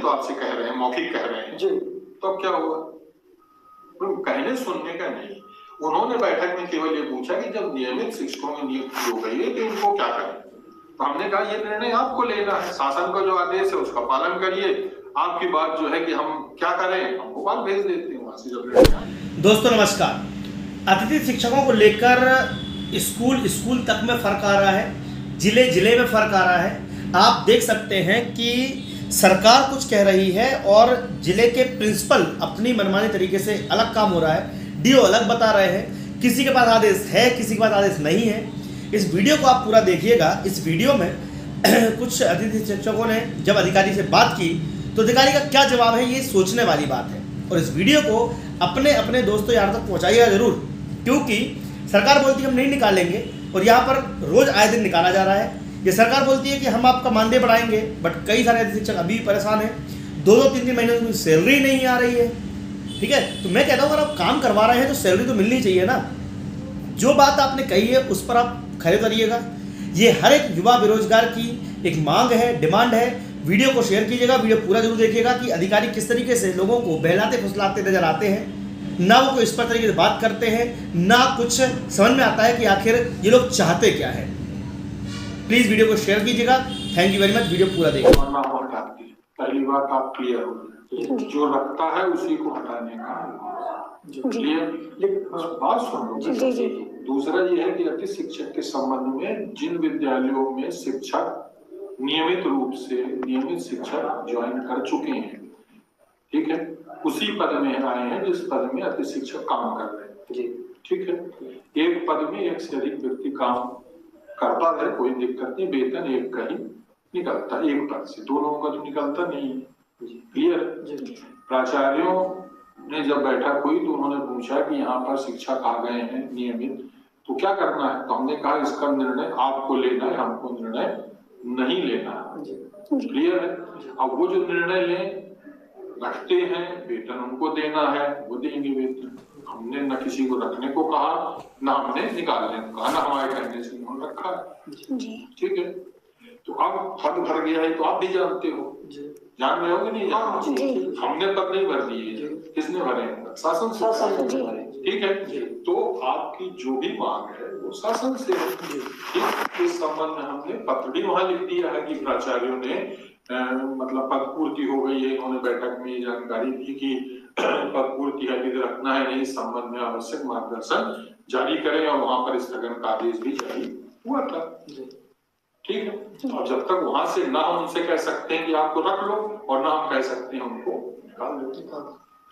तो आपसे कह रहे हैं, मौखिक कह रहे हैं जी, तो अब क्या हुआ? कहने सुनने का नहीं, उन्होंने बैठक में केवल ये पूछा कि जब नियमित शिक्षकों की नियुक्ति हो गई है तो इनको क्या करें। तो हमने कहा ये निर्णय आपको लेना है, शासन का जो आदेश है उसका पालन करिए, आपकी बात जो है कि हम क्या करें, हम भोपाल भेज देते हैं वहां से जब निर्णय। दोस्तों नमस्कार। अतिथि शिक्षकों को लेकर स्कूल तक में फर्क आ रहा है, जिले में फर्क आ रहा है। आप देख सकते हैं कि सरकार कुछ कह रही है और जिले के प्रिंसिपल अपनी मनमानी तरीके से अलग काम हो रहा है, डीओ अलग बता रहे हैं। किसी के पास आदेश है, किसी के पास आदेश नहीं है। इस वीडियो को आप पूरा देखिएगा। इस वीडियो में कुछ अतिथि शिक्षकों ने जब अधिकारी से बात की तो अधिकारी का क्या जवाब है, ये सोचने वाली बात है। और इस वीडियो को अपने दोस्तों यार तक पहुँचाइएगा ज़रूर, क्योंकि सरकार बोलती है हम नहीं निकालेंगे और यहाँ पर रोज़ आए दिन निकाला जा रहा है। ये सरकार बोलती है कि हम आपका मानदेय बढ़ाएंगे, बट कई सारे शिक्षक अभी भी परेशान हैं। 2-3 महीने में सैलरी नहीं आ रही है। ठीक है, तो मैं कहता हूँ अगर आप काम करवा रहे हैं तो सैलरी तो मिलनी चाहिए ना। जो बात आपने कही है उस पर आप खड़े उतरिएगा। ये हर एक युवा बेरोजगार की एक मांग है, डिमांड है। वीडियो को शेयर कीजिएगा, वीडियो पूरा जरूर देखिएगा कि अधिकारी किस तरीके से लोगों को बहलाते फुसलाते नजर आते हैं। ना वो कोई इस पर तरीके से बात करते हैं, ना कुछ समझ में आता है कि आखिर ये लोग चाहते क्या है। प्लीज वीडियो को शेयर कीजिएगा। Thank you very much. Video पूरा देखिए। पहली बात आप क्लियर हो, जो रखता है उसी को हटाने का क्लियर। बात सुनो। दूसरा ये है कि अति शिक्षक के संबंध में जिन विद्यालयों में शिक्षक नियमित शिक्षक ज्वाइन कर चुके हैं, ठीक है, उसी पद में आए हैं जिस पद में अति शिक्षक काम कर रहे हैं जी, ठीक है। एक पद में एक से अधिक व्यक्ति काम करता है, कोई दिक्कत नहीं, वेतन एक का ही निकलता, एक पद से दो लोगों का तो निकलता नहीं है। क्लियर। प्राचार्यों ने जब बैठक हुई तो उन्होंने पूछा कि यहाँ पर शिक्षक आ गए हैं नियमित, तो क्या करना है। तो हमने कहा इसका निर्णय आपको लेना है, हमको निर्णय नहीं लेना है। क्लियर है। अब वो जो निर्णय लें, रखते हैं वेतन उनको देना है, वो देंगे वेतन। हमने न किसी को रखने को कहा, ना हमने निकालने को कहा, ना हमारे कहने से उन्होंने रखा है। ठीक है। तो अब पद भर गया है तो आप भी जानते हो, जान रहे हो कि नहीं जानते? हमने पद नहीं भर दिए, किसने भरे? शासन से। ठीक है। तो आपकी जो भी मांग है वो शासन से है। इस संबंध में हमने पत्र भी वहां लिख दिया है कि प्राचार्यों ने मतलब पद पूर्ति हो गई है। इन्होंने बैठक में जानकारी दी कि पद पूर्ति है, यदि रखना है नहीं, इस संबंध में आवश्यक मार्गदर्शन जारी करें, और वहां पर स्थगन का आदेश भी जारी हुआ था। ठीक है। और जब तक वहां से ना हम उनसे कह सकते हैं कि आपको रख लो, और ना हम कह सकते हैं उनको निकाल लो।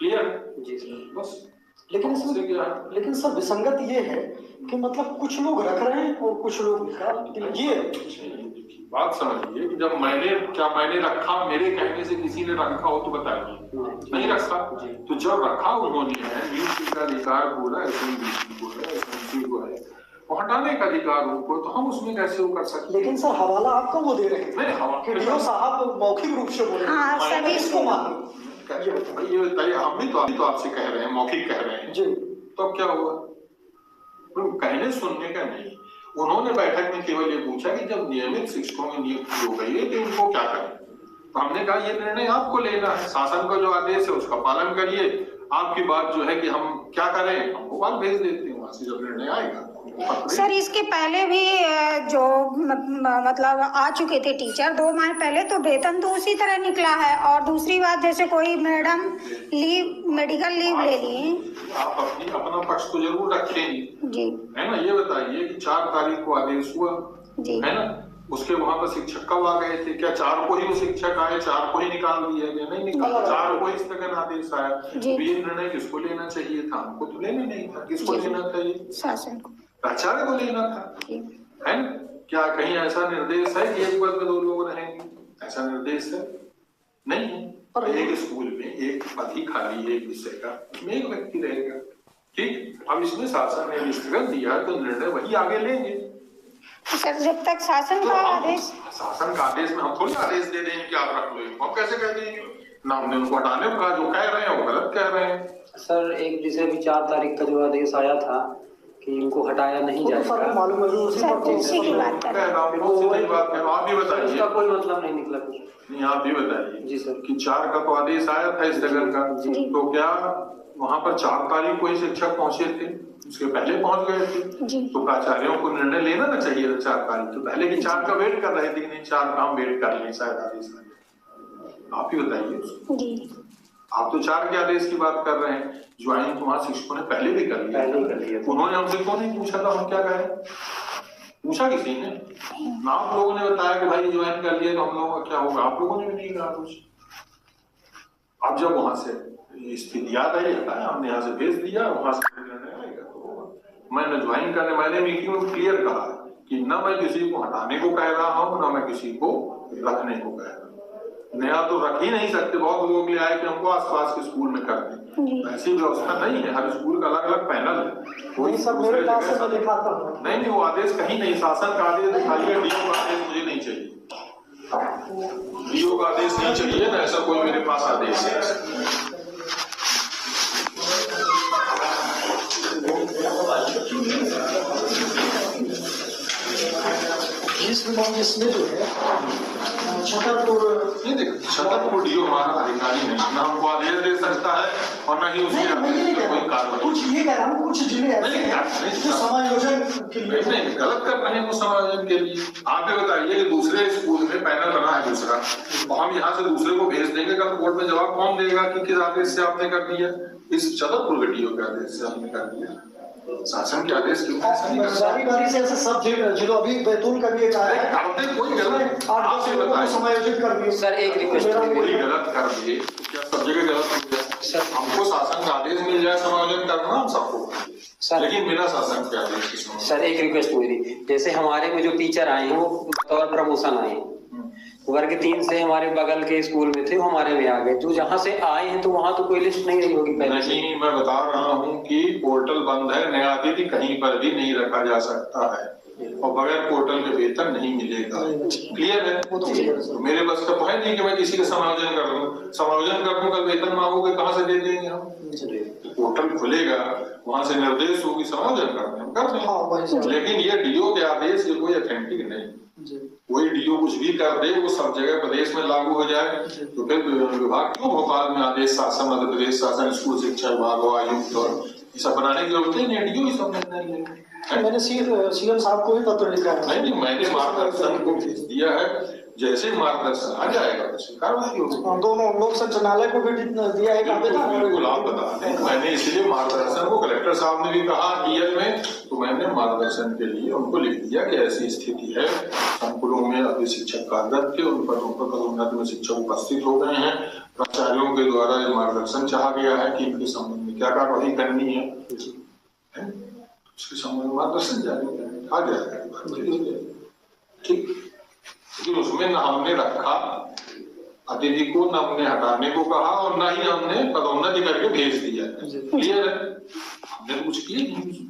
क्लियर जी बस। लेकिन सर विसंगत ये है कि मतलब कुछ लोग रख रहे हैं और कुछ लोग निकाल। ये बात समझिए कि जब मैंने रखा, मेरे कहने से किसी ने रखा हो तो बताइए। नहीं रखा, तो जब रखा उन्होंने है, नियुक्ति का अधिकार पूरा एसएमसी को है, हटाने का अधिकार उनको, तो हम उसमें कैसे वो कर सकते। लेकिन सर हवाला आपका वो दे रहे हैं। नहीं, डीओ साहब मौखिक रूप से बोल रहे हैं, इसको मानो। ये बताइए, हम भी तो आपसे कह रहे हैं, मौखिक कह रहे हैं जी, तो अब क्या हुआ? कहने सुनने का नहीं, उन्होंने बैठक में केवल ये पूछा कि जब नियमित शिक्षकों की नियुक्ति हो गई है तो इनको क्या करें। तो हमने कहा ये निर्णय आपको लेना है, शासन का जो आदेश है उसका पालन करिए, आपकी बात जो है कि हम क्या करें, हम भोपाल भेज देते हैं वहां से जब निर्णय आएगा। सर इसके पहले भी जो मतलब आ चुके थे टीचर 2 माह पहले, तो वेतन तो उसी तरह निकला है। और दूसरी बात, जैसे कोई मैडम मेडिकल लीव ले ली, आप अपना पक्ष तो जरूर रखेंगे जी, है ना। ये बताइए कि 4 तारीख को आदेश हुआ जी, है ना, उसके वहां पर शिक्षक कब आ गए थे? क्या 4 को ही वो शिक्षक आए, 4 को ही निकाल दिया गया? नहीं निकाला, 4 को ही स्थगन आदेश आया। तो ये निर्णय किसको लेना चाहिए था? हमको तो लेना नहीं था। किसको लेना था? ये शासन को, प्राचार्य को लेना था, है ना। क्या कहीं ऐसा निर्देश है कि एक पद में 2 लोग रहेंगे? ऐसा निर्देश है नहीं है। और एक स्कूल में एक पद ही खाली है, एक विषय का, उसमें एक व्यक्ति रहेगा। ठीक। अब इसमें शासन ने स्थगन दिया तो निर्णय वही आगे लेंगे। सर जब तक शासन का आदेश में हम थोड़ी आदेश दे देंगे कि आप रख लो, हम कैसे कह देंगे? ना हमने उनको हटाने को कहा, जो कह रहे हैं वो गलत कह रहे हैं। सर एक जैसे भी 4 तारीख का जो आदेश आया था कि इनको हटाया नहीं वो तो जाएगा। सबको मालूम है, उसी सर पर उसी की बात कर कह रहे रहा हूँ, कौन सी नई बात कह रहा हूँ, आप भी बताइए। इसका कोई मतलब नहीं निकला कुछ। नहीं, आप भी बताइए जी सर। कि 4 का तो आदेश आया था स्थगन का, जी। तो क्या वहां पर 4 तारीख को ही शिक्षक पहुंचे थे, उसके पहले पहुंच गए थे? जी। तो प्राचार्यों को निर्णय लेना ना चाहिए था 4 तारीख तो पहले की 4 का वेट कर रहे थे कि नहीं 4 का हम वेट कर लें शायद आदेश में। आप ही बताइए। जी। आप तो 4 के आदेश की बात कर रहे हैं, ज्वाइन तो वहां शिक्षकों ने पहले भी कर लिया, पहले ही कर लिया। उन्होंने हमसे क्यों नहीं पूछा था हम क्या करें? पूछा किसी ने ना? आप लोगों ने बताया कि भाई ज्वाइन कर लिए तो हम लोगों का क्या होगा, आप लोगों ने भी नहीं कहा कुछ। अब जब वहां से स्थिति याद आई है, हमने यहाँ से भेज दिया, वहां से निर्णय आएगा तो होगा। मैंने ज्वाइन करने, मैंने मीटिंग में क्लियर कहा कि न मैं किसी को हटाने को कह रहा हूँ न मैं किसी को रखने को कह रहा हूँ। नया तो रख ही नहीं सकते, बहुत लोग ले आए कि हमको आसपास के स्कूल में कर दें, ऐसी व्यवस्था नहीं है। हर स्कूल का अलग अलग पैनल है। वही सब मेरे पास से मैं दिखाता हूँ। नहीं, वो आदेश कहीं नहीं, शासन का आदेश दिखाइए, डीओ का आदेश मुझे नहीं चाहिए, डीओ का आदेश नहीं चाहिए ना, ऐसा कोई मेरे पास आदेश है। इसमें जो है छतरपुर, नहीं देख, छतरपुर डीओ हमारा अधिकारी नहीं, ना हमको आदेश दे सकता है और न ही उसके कोई कार्रवाई। कुछ ये कह रहा हूँ, कुछ जिले ऐसे हैं जो समायोजन के लिए नहीं, गलत कर रहे हैं वो समायोजन के लिए। आप ये बताइए कि दूसरे स्कूल में पैनल बना है दूसरा, और हम यहाँ से दूसरे को भेज देंगे, कल कोर्ट में जवाब कौन देगा कि किस आदेश से आपने कर दिया? इस छतरपुर के डीओ के आदेश से आपने कर दिया, शासन के आदेश क्यों ऐसा नहीं करता? बारी से ऐसे सब जिलों, अभी बैतूल का भी एक आया है, करते कोई गलत 8-10 लोगों को समायोजित कर दिए। सर एक रिक्वेस्ट कोई गलत कर दिए तो क्या सब जगह गलत हो गया? हमको शासन का आदेश मिल जाए समायोजन करना हम सबको, सर लेकिन बिना शासन के आदेश के समायोजन। सर एक रिक्वेस्ट मेरी, जैसे हमारे में जो टीचर आए हैं वो बतौर प्रमोशन आए हैं, वर्ग 3 से हमारे बगल के स्कूल में थे, वो हमारे में आ गए, जो जहाँ से आए हैं तो वहाँ तो कोई लिस्ट नहीं रही होगी पहले से। नहीं, मैं बता रहा हूँ कि पोर्टल बंद है, नया अतिथि कहीं पर भी नहीं रखा जा सकता है और बगैर पोर्टल के वेतन नहीं मिलेगा। क्लियर है? तो मेरे बस का है नहीं कि मैं किसी का समायोजन कर दूं, समायोजन कर दूं, कल वेतन मांगोगे कहाँ से दे देंगे हम? पोर्टल खुलेगा, वहां से निर्देश होगी समायोजन करने हम कर दें। लेकिन ये डीओ के आदेश ये कोई ऑथेंटिक नहीं, कोई डीओ कुछ भी कर दे वो सब जगह प्रदेश में लागू हो जाए तो फिर विभाग क्यों भोपाल में आदेश शासन, मध्य प्रदेश शासन, स्कूल शिक्षा विभाग हो, आयुक्त और ये सब बनाने की जरूरत नहीं है, डीओ ही सब निर्णय ले। मैंने सीएम साहब को भी पत्र लिखा है। नहीं, मैंने मार्गदर्शन को भेज दिया है, जैसे मार्गदर्शन आ जाएगा वैसे कार्रवाई होगी। दोनों लोक संचालय को भी दिया है बिल्कुल, आप बता दें, मैंने इसलिए मार्गदर्शन को कलेक्टर साहब ने भी कहा टीएल में, तो मैंने मार्गदर्शन के लिए उनको लिख दिया कि ऐसी स्थिति है, संकुलों में अभी शिक्षक कार्यरत थे, उन पर पदोन्नति में शिक्षक उपस्थित हो गए हैं, प्राचार्यों के द्वारा ये मार्गदर्शन चाहा गया है कि इनके संबंध में क्या कार्रवाई करनी है, उसके संबंध में मार्गदर्शन जारी आ जाएगा। ठीक, लेकिन उसमें न हमने रखा अतिथि को, न हमने हटाने को कहा और न ही हमने पदोन्नति करके भेज दिया। क्लियर है? हमने कुछ किया नहीं।